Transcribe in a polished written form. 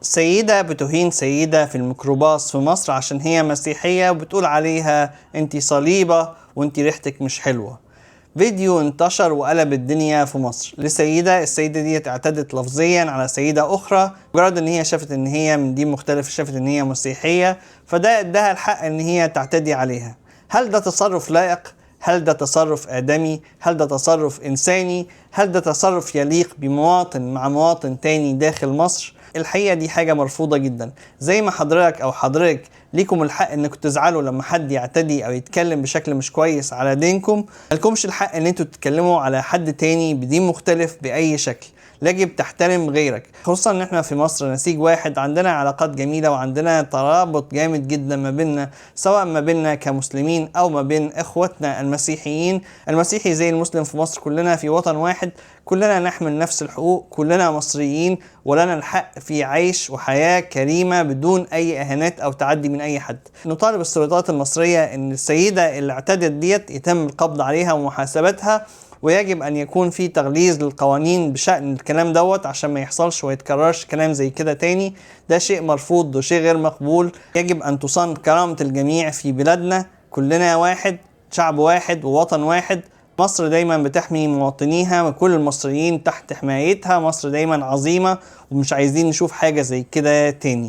سيدة بتهين سيدة في الميكروباص في مصر عشان هي مسيحية وبتقول عليها انتي صليبة وانتي ريحتك مش حلوة. فيديو انتشر وقلب الدنيا في مصر لسيدة. السيدة دي اعتدت لفظيا على سيدة أخرى مجرد ان هي شافت ان هي من دين مختلف، شافت ان هي مسيحية، فده اداها الحق ان هي تعتدي عليها. هل ده تصرف لائق؟ هل ده تصرف آدمي؟ هل ده تصرف إنساني؟ هل ده تصرف يليق بمواطن مع مواطن تاني داخل مصر؟ الحقيقة دي حاجة مرفوضة جدا. زي ما حضرتك أو حضرتك ليكم الحق انكم تزعلوا لما حد يعتدي او يتكلم بشكل مش كويس على دينكم، مالكمش الحق ان انتوا تتكلموا على حد تاني بدين مختلف بأي شكل. يجب تحترم غيرك، خصوصا ان احنا في مصر نسيج واحد، عندنا علاقات جميلة وعندنا ترابط جامد جدا ما بيننا، سواء ما بيننا كمسلمين او ما بين اخواتنا المسيحيين. المسيحي زي المسلم في مصر، كلنا في وطن واحد، كلنا نحمل نفس الحقوق، كلنا مصريين ولنا الحق في عيش وحياة كريمة بدون اي اهانات او تعدي من اي حد. نطالب السلطات المصرية ان السيدة اللي اعتدت ديت يتم القبض عليها ومحاسبتها، ويجب ان يكون في تغليظ للقوانين بشأن الكلام دوت عشان ما يحصلش ويتكررش كلام زي كده تاني. ده شيء مرفوض وشيء غير مقبول. يجب ان تصان كرامة الجميع في بلادنا، كلنا واحد، شعب واحد ووطن واحد. مصر دايما بتحمي مواطنيها وكل المصريين تحت حمايتها. مصر دايما عظيمة ومش عايزين نشوف حاجة زي كده تاني.